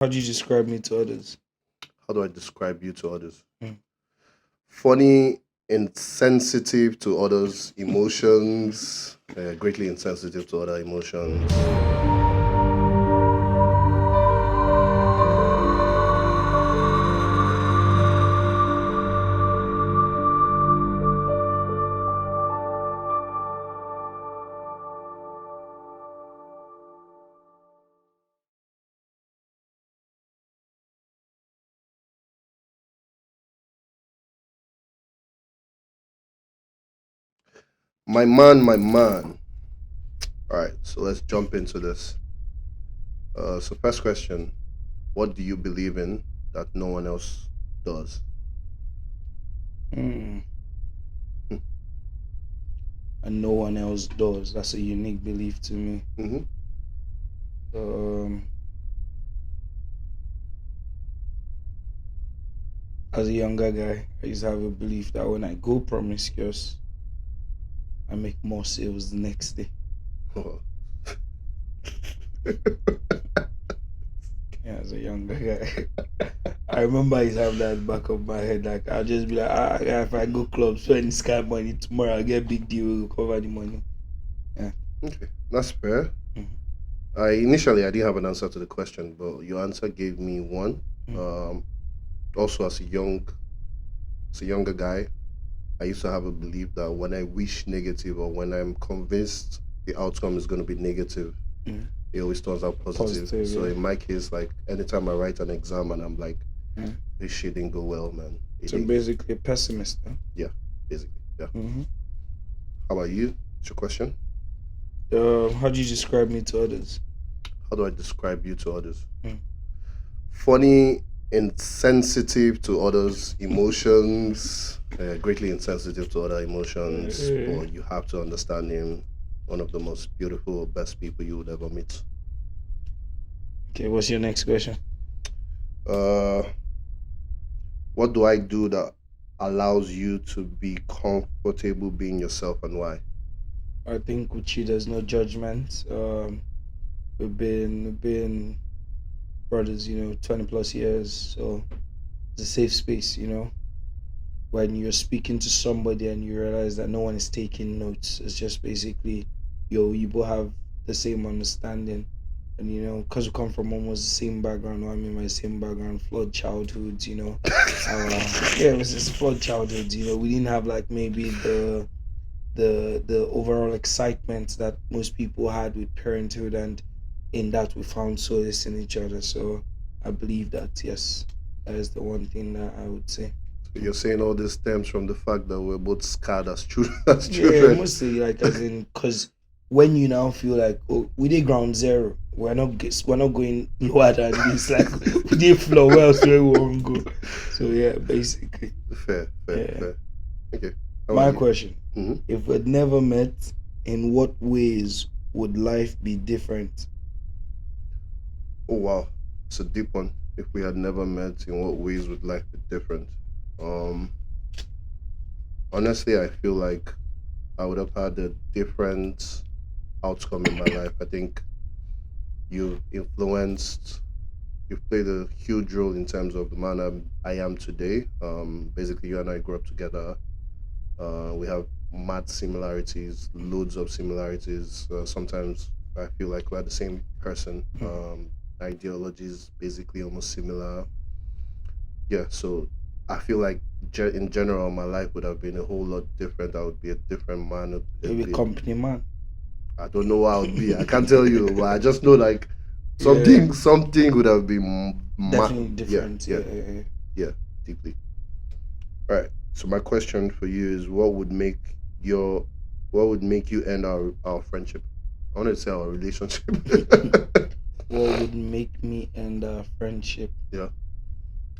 How do you describe me to others? How do I describe you to others? Mm. Funny, insensitive to others' emotions, greatly insensitive to other emotions. My man, my man. All right, so let's jump into this. So, first question: what do you believe in that no one else does? Mm. And no one else does. That's a unique belief to me. Mm-hmm. Um, as a younger guy, I used to have a belief that when I go promiscuous, I make more sales the next day. Yeah, as a younger guy. I remember I used to have that in the back of my head. Like, I'll just be like, yeah, if I go club, spend sky money tomorrow, I'll get big deal, we'll cover the money. Yeah. Okay, that's fair. Mhm. I didn't have an answer to the question, but your answer gave me one. Mhm. Um, Also, as a younger guy, I used to have a belief that when I wish negative or when I'm convinced the outcome is going to be negative, Mhm. it always turns out positive. Positive, So yeah. in my case, like anytime I write an exam and I'm like, Yeah. this shit didn't go well, man. It So didn't. basically, a pessimist. Huh? Yeah, basically. Yeah. Mm-hmm. How about you? What's your question? How do you describe me to others? How do I describe you to others? Mm. Funny, insensitive to others' emotions, greatly insensitive to other emotions, Uh, but you have to understand him. One of the most beautiful, best people you would ever meet. okay, what's your next question? Uh, what do I do that allows you to be comfortable being yourself and why? I think with you, there's no judgment. We've been brothers, 20 plus years, so it's a safe space, when you're speaking to somebody and you realize that no one is taking notes. It's just basically, you both have the same understanding. And, because we come from almost the same background, I mean, my same background, flawed childhoods, yeah, it was just flawed childhoods, we didn't have like maybe the overall excitement that most people had with parenthood, and in that we found solace in each other. So I believe that, yes, that is the one thing that I would say. You're saying all this stems from the fact that we're both scarred as children. As Yeah, children. mostly like as in because when you now feel like, oh, we did ground zero, we're not going lower than this. Like we did floor, where else do we want to go? So yeah, basically, Fair, fair, yeah. fair. Okay. How about My you? question: Hmm. if we'd never met, in what ways would life be different? Oh wow, it's a deep one. If we had never met, in what ways would life be different? Um, Honestly, I feel like I would have had a different outcome in my life. I think you've influenced, you've played a huge role in terms of the man I am today. Basically, you and I grew up together. We have mad similarities, loads of similarities. Sometimes I feel like we're the same person. Ideologies basically almost similar. Yeah, so I feel like in general, my life would have been a whole lot different. I would be a different man. Maybe company man. I don't know what I would be. I can't tell you, but I just know like Yeah, something would have been, definitely yeah, different. yeah, Yeah, yeah, yeah. yeah, deeply. All right. So my question for you is, your, what would make you end our friendship? I want to say our relationship. What would make me end a friendship? Yeah.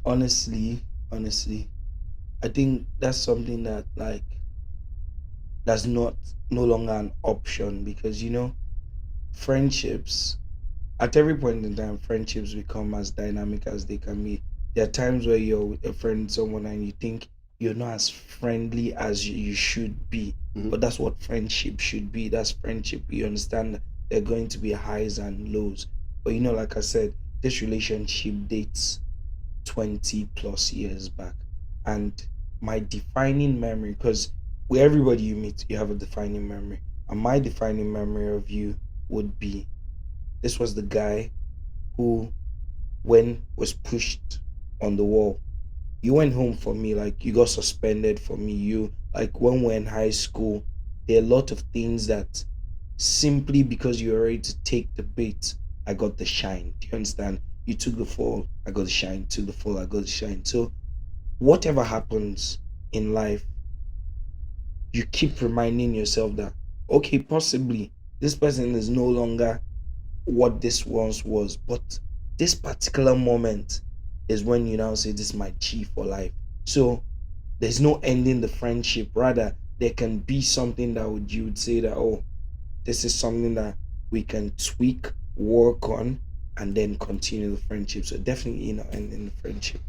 Honestly, I think that's something that like that's not no longer an option, because friendships, at every point in time, friendships become as dynamic as they can be. There are times where you're with a friend, someone, and you think you're not as friendly as you should be, Hmm. but that's what friendship should be. That's friendship. You understand that there are going to be highs and lows, but like I said, this relationship dates 20 plus years back. And my defining memory, because with everybody you meet, you have a defining memory. And my defining memory of you would be, this was the guy who, when was pushed on the wall, you went home for me, like you got suspended for me. You, like, when we're in high school, there are a lot of things that simply because you were ready to take the bait, I got the shine. Do you understand? You took the fall, I got the shine. Took the fall, I got the shine. So whatever happens in life, you keep reminding yourself that, okay, possibly this person is no longer what this once was, but this particular moment is when you now say, this is my G for life. So there's no ending the friendship. Rather, there can be something that would, you would say that, oh, this is something that we can tweak, work on, and then continue the friendship. So definitely, ending the friendship.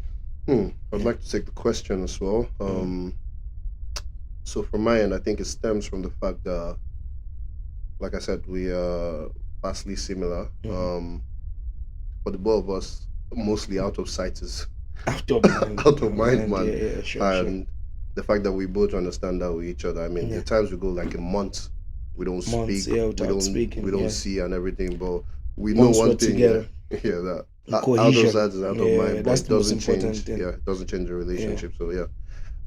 I'd Yeah. like to take the question as well. So from my end, I think it stems from the fact that, like I said, we are vastly similar. Mm-hmm. For the both of us, mostly out of sight is Out of mind. out of mind, Yeah, man. yeah, sure, sure. And the fact that we both understand that with each other. I mean, the Yeah. times we go like a month, we don't Months, speak, yeah, we without don't we speaking. don't Yeah. see and everything, but we know Once we're one thing, yeah, together, yeah, that out of cohesion. sight is out of Yeah, mind, but that's it the most doesn't important change. thing. Yeah, it doesn't change the Yeah, relationship. So yeah,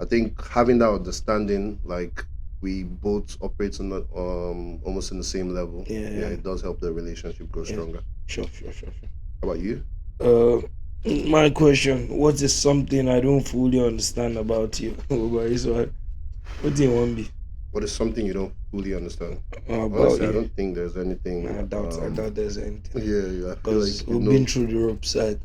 I think having that understanding, like we both operate on almost in the same level. yeah, Yeah, yeah, it does help the relationship grow yeah. stronger. Sure, sure, sure, How about you? sure. My question: what is something I don't fully understand about you? About this one? What do you want me What is something you don't fully understand? about Honestly, I you? don't think there's anything. I doubt there's anything. Yeah, yeah, I feel Because like you we've been know. through the ropes, like,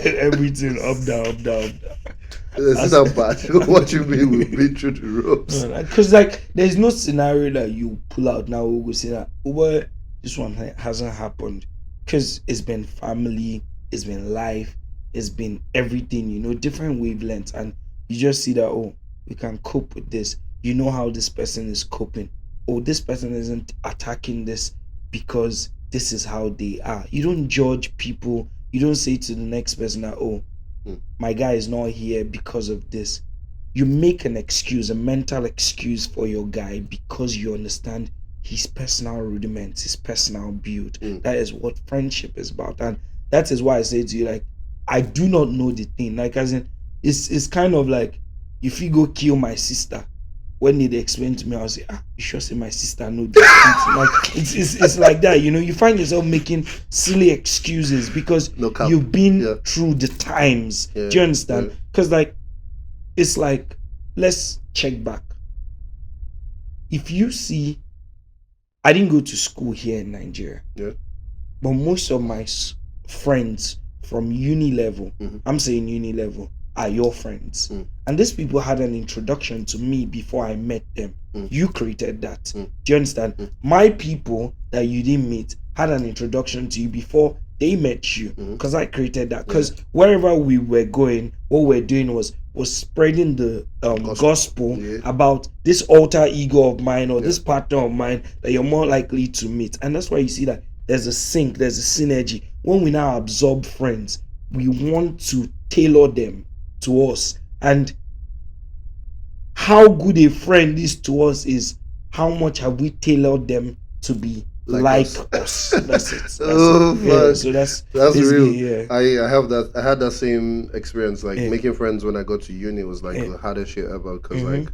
everything up, down, up, down, up, down. Is it As, that bad? What you mean we've been through the ropes? because like there's no scenario that you pull out now. We will say that, oh, well, this one hasn't happened, because it's been family, it's been life, it's been everything. Different wavelengths, and you just see that, oh, we can cope with this. You know how this person is coping. Oh, this person isn't attacking this because this is how they are. You don't judge people. You don't say to the next person that, oh, Hmm. my guy is not here because of this. You make an excuse, a mental excuse for your guy, because you understand his personal rudiments, his personal build. Hmm. That is what friendship is about. And that is why I say to you, like, I do not know the thing. Like, as in, it's kind of like, if you go kill my sister, when they explain to me, I'll say, you sure say my sister know this thing? Like, it's like that. You find yourself making silly excuses because No cap. you've been Yeah, through the times. yeah, Do you yeah, understand? Because, like, it's like, let's check back. If you see, I didn't go to school here in Nigeria, yeah. but most of my friends from uni level, Mhm. I'm saying uni level, are your friends. Mm. And these people had an introduction to me before I met them. Mm. You created that. Mm. Do you understand? Mm. My people that you didn't meet had an introduction to you before they met you, because I created that. Because wherever we were going, what we're doing was spreading the gospel Yeah. about this alter ego of mine, or Yeah. this partner of mine that you're more likely to meet. And that's why you see that there's a sync, there's a synergy. When we now absorb friends, we want to tailor them to us. And how good a friend is to us is how much have we tailored them to be like us. That's it. Oh, it. Yeah, fuck. so that's real. yeah. I have that. I had that same experience. Like Yeah. making friends when I got to uni was like the hardest shit ever. Because like,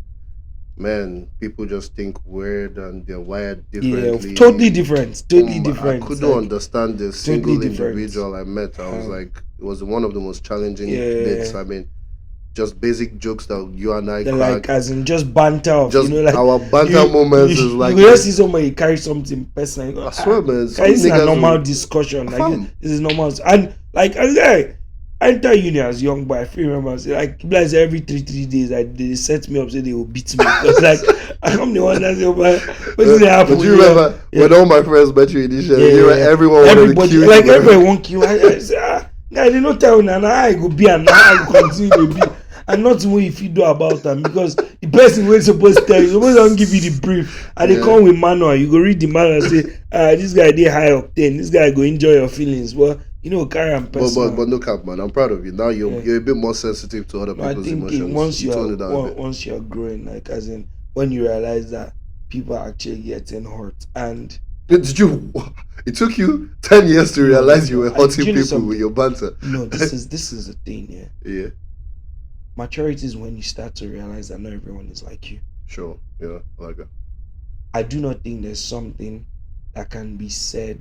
man, people just think weird and they're wired differently. Yeah, totally different. Totally different. I couldn't understand the single totally different. individual I met. I was like, it was one of the most challenging Yeah. bits. I mean, just basic jokes that you and I They're crack. like, as in just banter of, Just like our banter moments is like you just see somebody carry something personal. You go, I swear, man. Some this is a niggas normal will- discussion. Like Fam. this is normal. And like I enter uni as young boy. I feel remember say, like every three days they set me up, say they will beat me because like I'm the one that's over. What's happen? But you remember when all my friends met you initially? Everyone wanted to kill you. Like everybody want kill. I say, guy, they don't tell me now. I go be and now I go continue to be. And not what if you do about them, because the person wey supposed to tell you, supposed to give you the brief, and they come with manual. You go read the manual and say, this guy dey high octane, this guy go enjoy your feelings. Well, carry am But personal. no cap, man. I'm proud of you. Now Yeah. you're a bit more sensitive to other No, I people's think emotions. You tone it down a bit. once you're growing, like as in when you realize that people are actually getting hurt, and Did you? It took you 10 years to realize you no, were and do hurting you know people with something? your banter. No, this is the thing. Yeah, Yeah, maturity is when you start to realize that not everyone is like you. sure. Yeah, I like that. I do not think there's something that can be said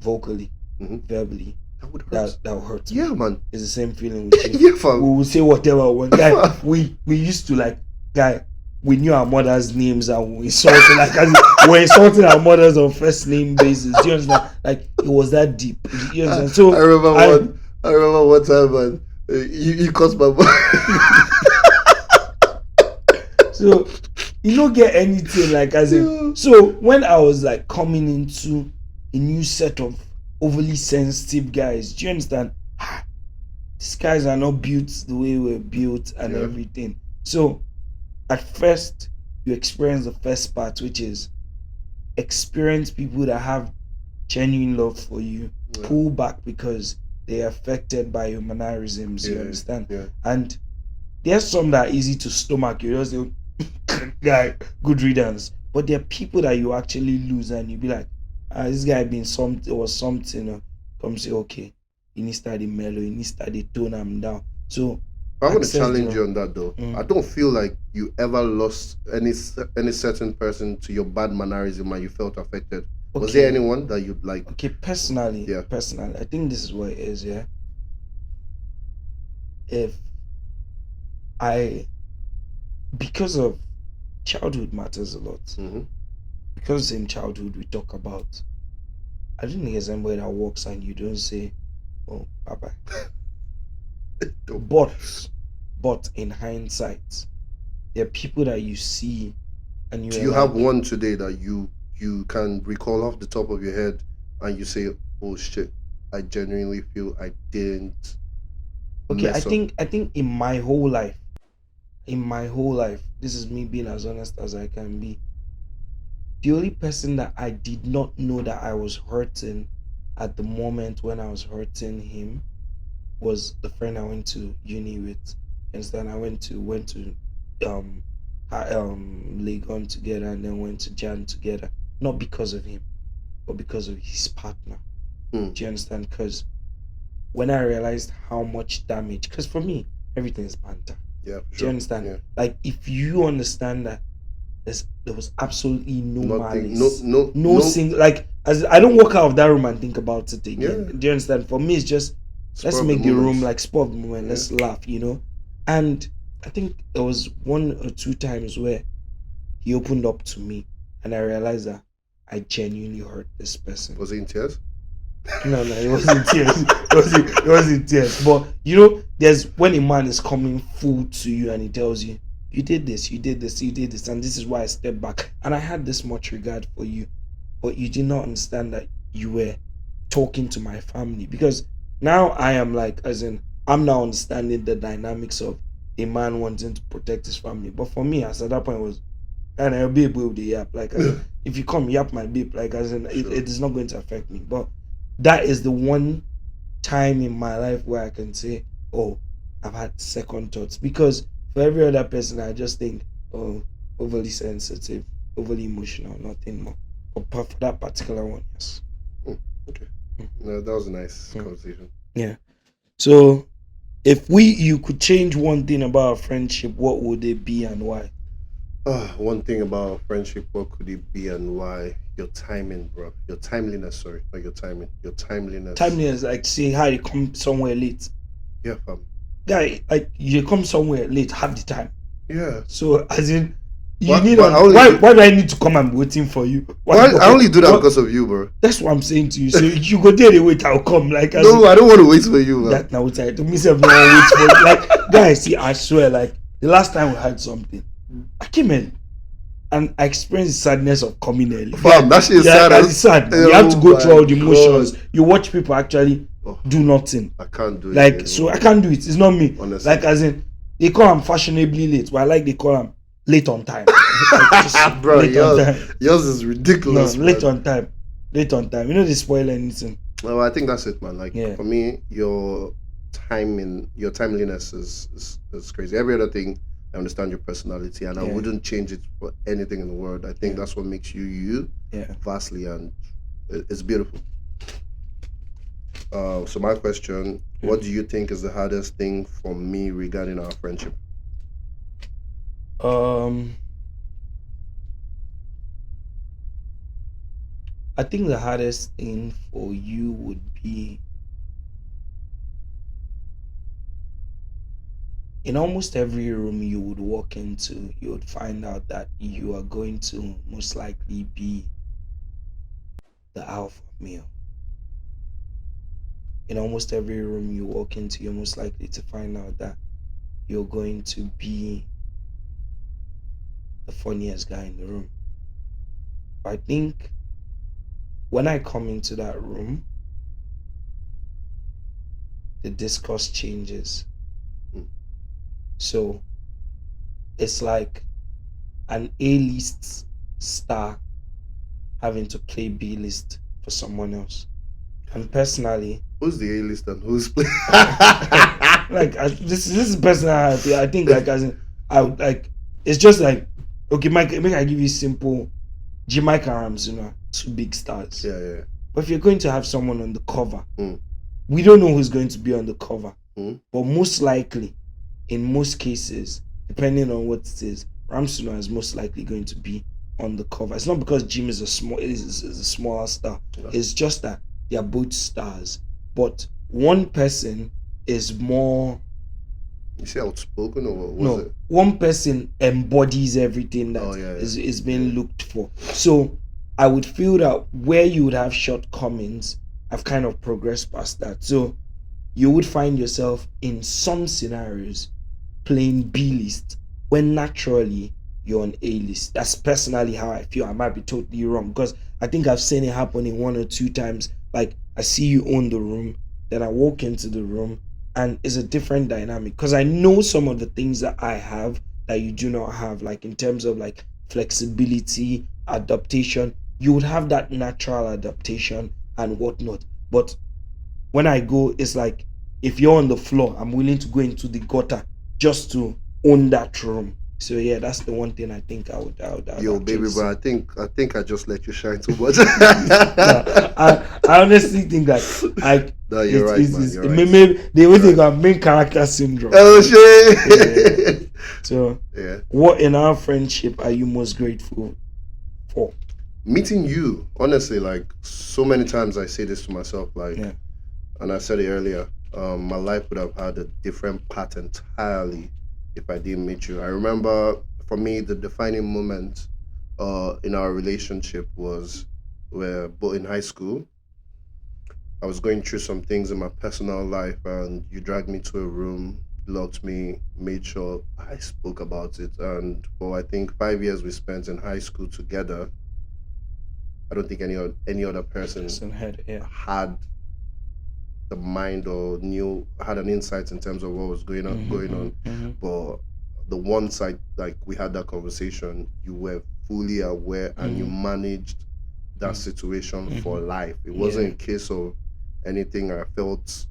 vocally, Hmm. verbally, That would hurt. that will hurt me. Yeah, man. It's the same feeling with you. Yeah, We fam. will say whatever we want. Guy, Fam. we used to like guy. We knew our mothers' names and we insulted like as we're insulting our mothers on first name basis. Do you understand? Like it was that deep. Do you understand? So I remember one time, man. You caused my mom. so you don't get anything like as in. So when I was like coming into a new set of overly sensitive guys, do you understand? These guys are not built the way we're built and everything. So at first you experience the first part, which is experience people that have genuine love for you, pull back because they're affected by your mannerisms. You understand? Yeah. And there's some that are easy to stomach. You just say, guy, good riddance. But there are people that you actually lose, and you be like, this guy been something or something. Come say, okay, you need to start the mellow, you need to start the tone I'm down. So I'm going to challenge you on that though. Mm. I don't feel like you ever lost any certain person to your bad mannerism and you felt affected. Okay. Was there anyone that you'd like? Okay, personally, Yeah. I think this is what it is. Yeah, if because of childhood matters a lot. Mm-hmm. Because in childhood we talk about, I don't think there's anybody that walks and you don't say, oh, bye bye. But in hindsight, there are people that you see and Do you have one today that you can recall off the top of your head and you say, oh shit, I genuinely feel I didn't. Okay, I think in my whole life, this is me being as honest as I can be. The only person that I did not know that I was hurting at the moment when I was hurting him was the friend I went to uni with. And then I went to Legon together and then went to Jan together. Not because of him, but because of his partner. Do you understand? Because when I realized how much damage, because for me everything is banter. Yeah. Sure. Do you understand? Yeah. Like if you understand that there was absolutely no Nothing, malice, no single, like as I don't walk out of that room and think about it again. Yeah. Do you understand? For me, it's just let's make the room like spur of the moment. Let's laugh, And I think there was 1 or 2 times where he opened up to me, and I realized that I genuinely hurt this person. Was he in tears? No, it wasn't tears. It wasn't tears. But there's when a man is coming full to you and he tells you, you did this, and this is why I stepped back. And I had this much regard for you, but you did not understand that you were talking to my family. Because now I am like, as in, I'm now understanding the dynamics of a man wanting to protect his family. But for me, as at that point was, and I'll be able to yap. Like, if you come yap my babe, like, as in, it is not going to affect me. But that is the one time in my life where I can say, oh, I've had second thoughts. Because for every other person, I just think, oh, overly sensitive, overly emotional, nothing more. But for that particular one, yes. Okay. No, that was a nice conversation. Yeah. So, if you could change one thing about our friendship, what would it be and why? One thing about friendship, what could it be and why? Your timing, bro. Your timeliness, sorry. Not your timing. Your timeliness. Timeliness, like saying how you come somewhere late. Yeah, fam. Guy, like you come somewhere late half the time. Yeah. So, as in, why do I need to come and be waiting for you? I only do that because of you, bro. That's what I'm saying to you. So you go there, they wait, I'll come. Like, I don't want to wait for you, man. That now it's like to myself, no one waits for you. Like, guys, see, I swear, like the last time we had something, I came in and I experienced the sadness of coming early. Fam, that shit is sad. It's sad. You have to go through all the emotions. You watch people actually do nothing. I can't do it. Like, so I can't do it. It's not me. Honestly. Like, as in, they call them fashionably late, but I like they call them late on time. Bro, yours is ridiculous. No, late on time. They spoil anything. Well, I think that's it, man. Like Yeah, for me, your timeliness is crazy. Every other thing, I understand your personality, and I yeah, wouldn't change it for anything in the world. I think yeah, that's what makes you you, yeah. vastly, and it's beautiful. So my question: what do Mhm. you think is the hardest thing for me regarding our friendship? Um, I think the hardest thing for you would be in almost every room you would walk into, you would find out that you are going to most likely be the alpha male. In almost every room you walk into, you're most likely to find out that you're going to be the funniest guy in the room. I think when I come into that room, the discourse changes. Mm. So it's like an A-list star having to play B-list for someone else. And personally, Who's the A list and who's play? like this is personal. I think like as in, I would like it's just like okay, Mike. Make I give you simple. Jamaica Arms, two big stars. Yeah, yeah. But if you're going to have someone on the cover, Mm, we don't know who's going to be on the cover. mm. But most likely, in most cases, depending on what it is, Ramsuna is most likely going to be on the cover. It's not because Jim is a smaller star. Yeah. It's just that they are both stars. But one person is more You say outspoken or what was no, it? one person embodies everything Oh that yeah, yeah, is being yeah. looked for. So I would feel that where you would have shortcomings, I've kind of progressed past that. So you would find yourself in some scenarios playing B list when naturally you're on A list. That's personally how I feel. I might be totally wrong because I think I've seen it happen in one or two times. Like I see you own the room, then I walk into the room and it's a different dynamic because I know some of the things that I have that you do not have, like in terms of like flexibility, adaptation. You would have that natural adaptation and whatnot. But when I go, it's like if you're on the floor, I'm willing to go into the gutter just to own that room. So yeah, that's the one thing I think I would Yo, actually baby, say. bro. I think I just let you shine too much. No, I honestly think that I No, you're it right, is man. is You're right. maybe they always You're think right. of main character syndrome. Oh Yeah. shit. So Yeah. what in our friendship are you most grateful for? Meeting you, honestly, like so many times I say this to myself, like, Yeah. and I said it earlier, my life would have had a different path entirely if I didn't meet you. I remember for me, the defining moment in our relationship was where both in high school, I was going through some things in my personal life, and you dragged me to a room, locked me, made sure I spoke about it. And for I think 5 years we spent in high school together, I don't think any other person Person head, yeah. had the mind or knew had an insight in terms of what was going on. Mm-hmm. But the one side, like we had that conversation, you were fully aware and you Mm-hmm. managed that situation Mm-hmm. for life. It wasn't Yeah. a case of anything I felt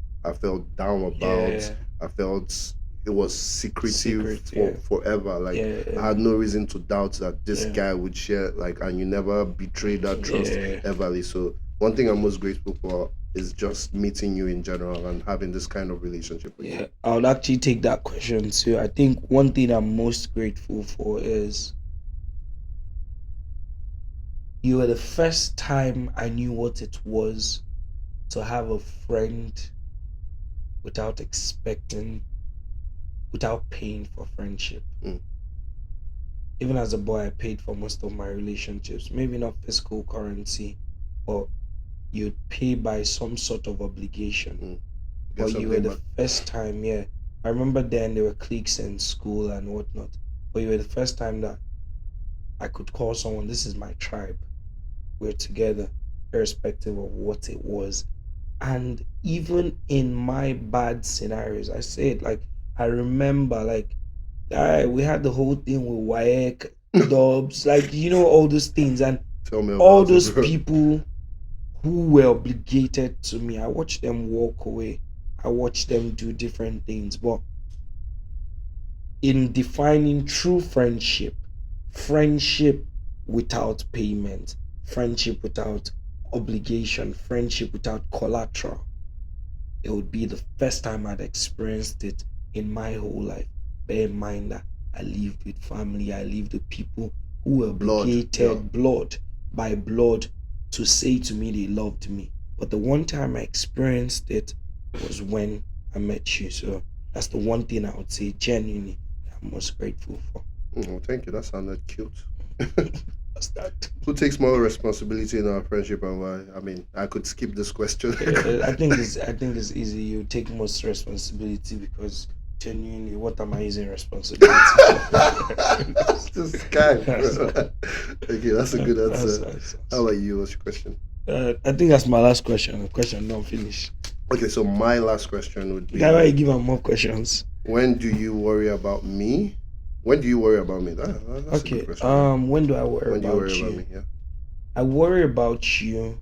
down about. Yeah. I felt it was secretive Secret, yeah. for forever. Like I Yeah. had no reason to doubt that this Yeah. guy would share, like, and you never betrayed that trust Yeah. everly. So one thing I'm most grateful for is just meeting you in general and having this kind of relationship with you. Yeah. I would actually take that question too. I think one thing I'm most grateful for is you were the first time I knew what it was to have a friend without expecting, without paying for friendship. Mm, Even as a boy, I paid for most of my relationships. Maybe not physical currency, but you'd pay by some sort of obligation. mm. Get But you were something the back. first time, yeah. I remember then there were cliques in school and whatnot. But you were the first time that I could call someone, this is my tribe. We're together, irrespective of what it was. And even in my bad scenarios, I said, like, I remember, like, we had the whole thing with WAEC, Dubs, like, all those things. And Tell me all about it, those bro. people who were obligated to me. I watched them walk away. I watched them do different things. But in defining true friendship, friendship without payment, friendship without obligation, friendship without collateral, it would be the first time I'd experienced it in my whole life. Bear in mind that I lived with family, I lived with people who were Blood. Yeah. obligated blood by blood to say to me they loved me. But the one time I experienced it was when I met you. So that's the one thing I would say genuinely I'm most grateful for. Oh, thank you. That sounded cute. That's that. Who takes more responsibility in our friendship and why? I mean, I could skip this question. I think it's easy. You take most responsibility because genuinely, what am I using responsibility for? This guy, that's, bro. Okay, that's a good answer. How that's about you? What's your question? I think that's my last question. Question not finished. Okay, so my last question would Guy, why you be: give him more questions? when do you worry about me? When do you worry about me? That's a good Okay. question. Yeah. When do I worry When do you worry about about you? me? Yeah. I worry about you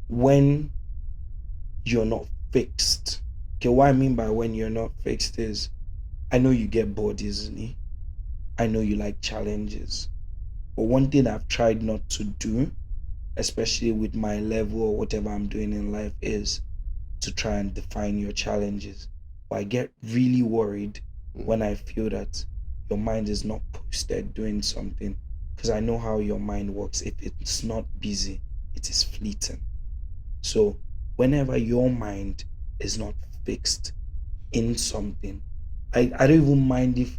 when you're not fixed. Okay, what I mean by when you're not fixed is I know you get bored easily. I know you like challenges. But one thing I've tried not to do, especially with my level or whatever I'm doing in life, is to try and define your challenges. But I get really worried Mm. when I feel that your mind is not posted doing something because I know how your mind works. If it's not busy, it is fleeting. So whenever your mind is not fixed in something, I don't even mind if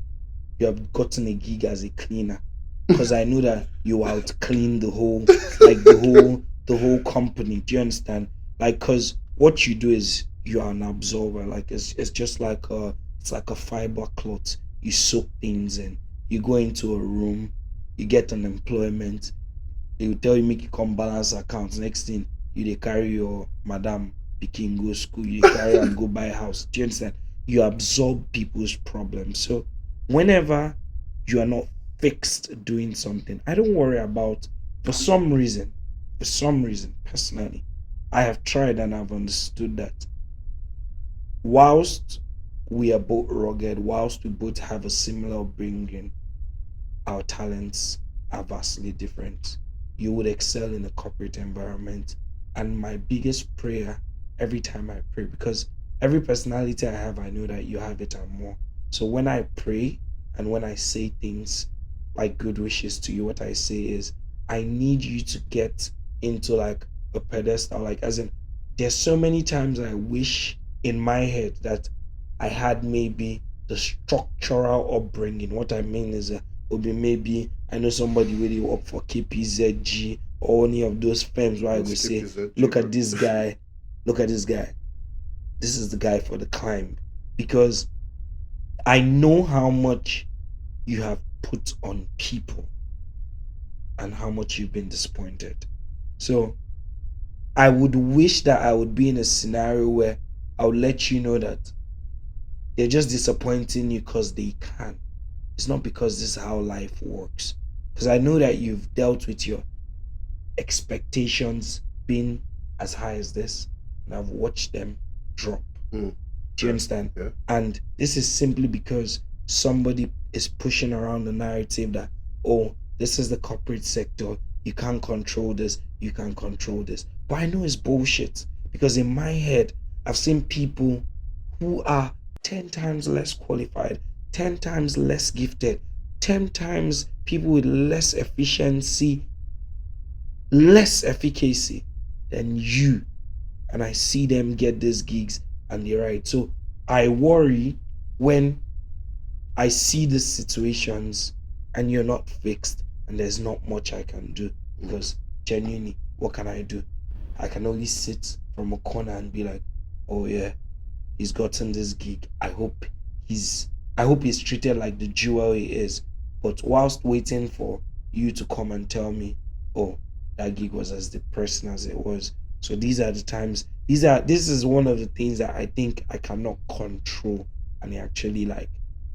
you have gotten a gig as a cleaner because I know that you out clean the whole like the whole company. Do you understand? Like, cause what you do is you are an absorber. Like it's just like a fiber cloth. You soak things in. You go into a room, you get an employment, they will tell you make you come balance accounts. Next thing you they carry your madam pikin go school, you dey carry am go buy house. Do you understand? You absorb people's problems. So whenever you are not fixed doing something, I don't worry about for some reason, personally, I have tried and I've understood that whilst we are both rugged, whilst we both have a similar upbringing, our talents are vastly different. You would excel in a corporate environment. And my biggest prayer every time I pray, because every personality I have, I know that you have it and more. So when I pray and when I say things like good wishes to you, what I say is, I need you to get into like a pedestal. Like, as in, there's so many times I wish in my head that I had maybe the structural upbringing. What I mean is, will be maybe I know somebody really work for KPZG or any of those firms where I What's go say, KPZG, look bro? at this guy, look at this guy. This is the guy for the climb. Because I know how much you have put on people and how much you've been disappointed. So I would wish that I would be in a scenario where I would let you know that they're just disappointing you because they can. It's not because this is how life works. Because I know that you've dealt with your expectations being as high as this, and I've watched them drop. Mm. Do you Yeah. understand? Yeah. And this is simply because somebody is pushing around the narrative that, oh, this is the corporate sector, you can't control this, you can't control this. But I know it's bullshit because in my head, I've seen people who are 10 times less qualified, 10 times less gifted, 10 times people with less efficiency, less efficacy than you, and I see them get these gigs and they're right. So I worry when I see these situations and you're not fixed and there's not much I can do Mm. because genuinely, what can I do? I can only sit from a corner and be like, oh yeah, he's gotten this gig. He's he's treated like the jewel he is. But whilst waiting for you to come and tell me, oh, that gig was as depressing as it was. So these are the times. This is one of the things that I think I cannot control, and it actually like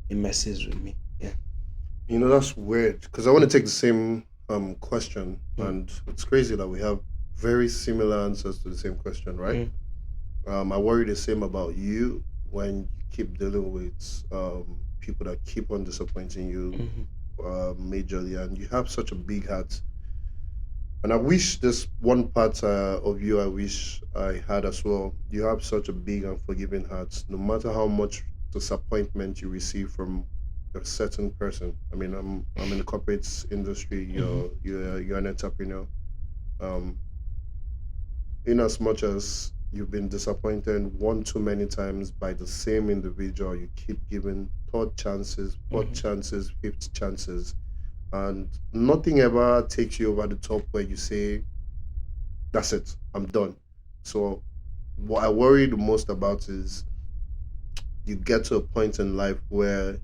it messes with me. Yeah. You know, that's weird because I want to take the same question, Hmm. and it's crazy that we have very similar answers to the same question, right? Mm, I worry the same about you when you keep dealing with people that keep on disappointing you mhm, majorly, and you have such a big heart. And I wish this one part of you, I wish I had as well. You have such a big and forgiving heart, no matter how much disappointment you receive from a certain person. I mean, I'm in the corporate industry. mhm, You're an entrepreneur. Um, in as much as you've been disappointed one too many times by the same individual, you keep giving third chances, fourth mhm. chances, fifth chances, and nothing ever takes you over the top where you say, "That's it, I'm done." So, what I worry the most about is you get to a point in life where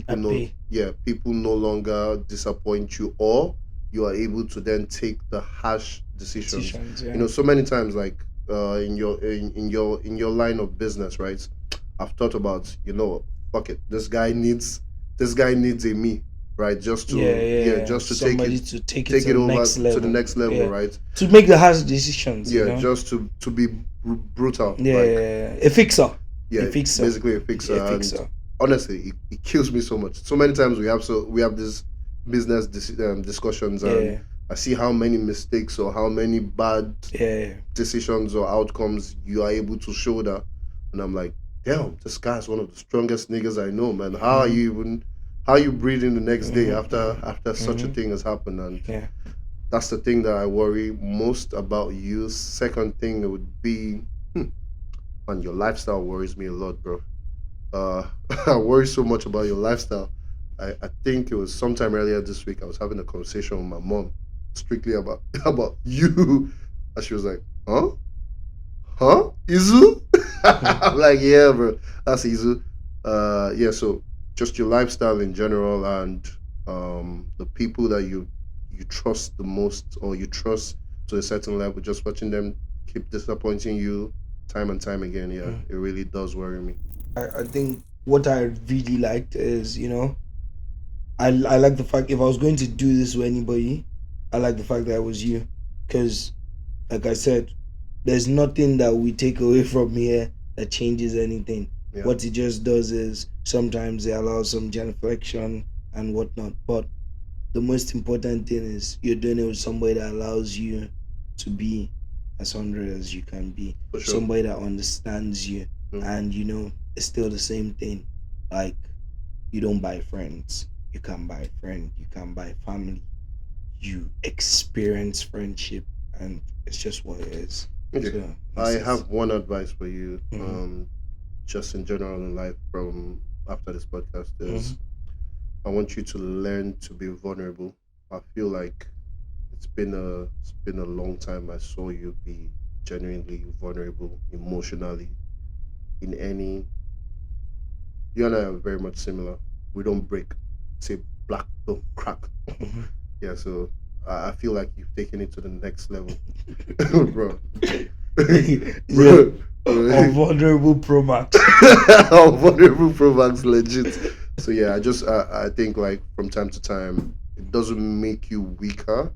I people no pay yeah people no longer disappoint you, or you are able to then take the harsh decisions. decisions. You Yeah, know, so many times, like in your line of business, right? I've thought about, fuck it, this guy needs a me, right? Just yeah, to, yeah, yeah, yeah. just to take Somebody it to take it take to it the over next to the level. next level, Yeah, right? to make the harsh decisions. Yeah, just to be brutal, like, Yeah, a fixer, a yeah, fixer, basically a a fixer. And fixer. honestly, it kills me so much. So many times we have this business discussions, and Yeah, I see how many mistakes or how many bad yeah, decisions or outcomes you are able to shoulder, and I'm like, damn, this guy's one of the strongest niggas I know, man. mm-hmm, How are you breathing the next day mm-hmm, after mm-hmm, such a mm-hmm. thing has happened? And Yeah, that's the thing that I worry most about you. Second thing, it would be, and your lifestyle worries me a lot, bro. uh, I worry so much about your lifestyle. I think it was sometime earlier this week. I was having a conversation with my mom, strictly about about you, and she was like, "Huh? Huh? Izu?" mm, I'm like, "Yeah, bro, that's Izu." Yeah. So just your lifestyle in general, and the people that you trust the most, or you trust to a certain level. Just watching them keep disappointing you time and time again. Yeah, mm. it really does worry me. I think what I really liked is, I like the fact if I was going to do this with anybody, I like the fact that it was you, because like I said, there's nothing that we take away from here that changes anything. Yeah. What it just does is sometimes it allows some genuflection and whatnot. But the most important thing is you're doing it with somebody that allows you to be as 100 as you can be. For sure. Somebody that understands you. Mm. And it's still the same thing. Like, you don't buy friends. You can buy a friend. You can buy family. You experience friendship, and it's just what it is. Okay. So I this is. have one advice for you, Mm-hmm, just in general in life from after this podcast mm-hmm, is I want you to learn to be vulnerable. I feel like it's been a long time I saw you be genuinely vulnerable emotionally in any. You and I are very much similar. We don't break. Say black don't crack. mm-hmm. Yeah, so I feel like you've taken it to the next level. Bro. Yeah, bro, a bro. vulnerable Pro Max. Vulnerable Pro Max, legit. So yeah, I think, like, from time to time, it doesn't make you weaker.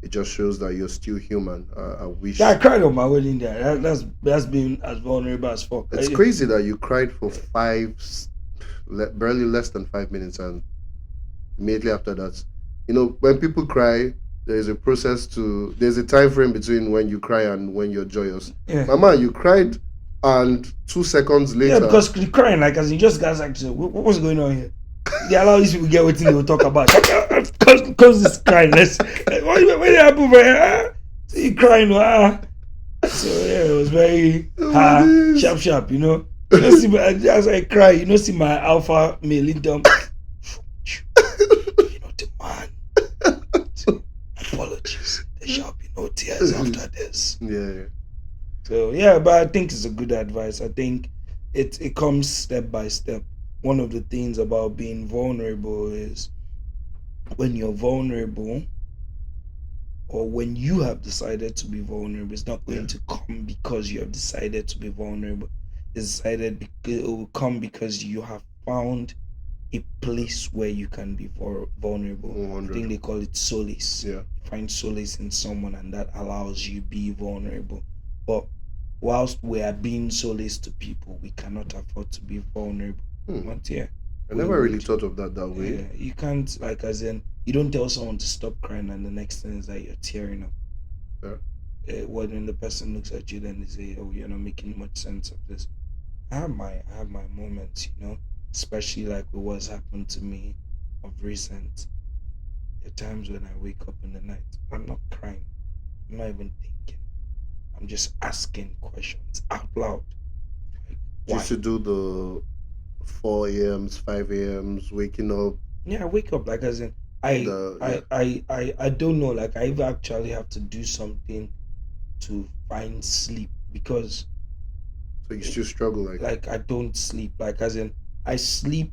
It just shows that you're still human. I Yeah, I wish. cried on my wedding day. That's been as vulnerable as fuck. It's crazy that you cried for barely less than 5 minutes, and immediately after that, when people cry, there's a time frame between when you cry and when you're joyous. Yeah. My man, you cried, and 2 seconds Yeah, later, because the crying, like, as you just guys like to say, what's going on here? They allow these people get what they will talk about. Cause this crying, what did happen for you? So you crying, So yeah, it was very oh my days. sharp, sharp, see as I cry, see my alpha male in them. The man. Apologies. There shall be no tears after this. Yeah, So yeah, but I think it's a good advice. I think it comes step by step. One of the things about being vulnerable is when you're vulnerable, or when you have decided to be vulnerable, it's not yeah, going to come because you have decided to be vulnerable. It's decided because it will come because you have found a place where you can be vulnerable. I 100. think they call it solace. Yeah, find solace in someone, and that allows you be vulnerable. But whilst we are being solace to people, we cannot afford to be vulnerable. Hmm. But yeah, I we never really would. thought of that way. Yeah, you can't, like, as in, you don't tell someone to stop crying, and the next thing is that you're tearing up. Yeah. When the person looks at you, then they say, "Oh, you're not making much sense of this." I have my moments, especially like with what's happened to me of recent. There are times when I wake up in the night, I'm not crying, I'm not even thinking, I'm just asking questions out loud. Like, Just why? to do the 4 a.m.s, 5 a.m.s, waking up. Yeah, I wake up like, as in, I The yeah. I I I don't know, like, I even actually have to do something to find sleep, because So you still struggle like. like I don't sleep, like, as in, I sleep.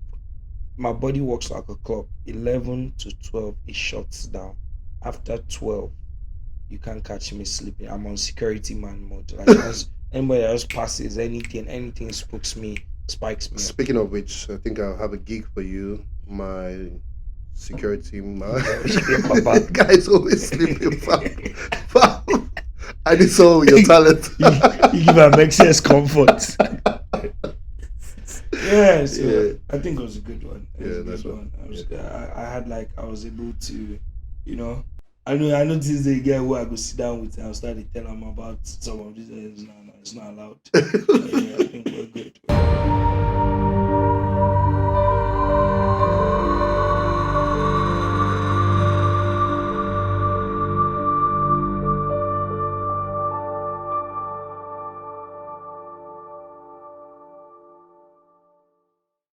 My body works like a clock. 11 to 12, it shuts down. After 12, you can't catch me sleeping. I'm on security man mode. Like, once anybody else passes, anything spikes me up. Speaking of which, I think I'll have a gig for you. My security man. Yeah, shit, Papa. Guys always sleeping. Fam. Fam. I need some of your talent. you give them excess comfort. Yeah, so Yeah, I think it was a good one. It was yeah, a that's good what. one. Yeah. I had, like, I was able to, you know, I noticed the guy who I go sit down with, and I started telling him about some of these. No, it's not allowed. So yeah, I think we're good.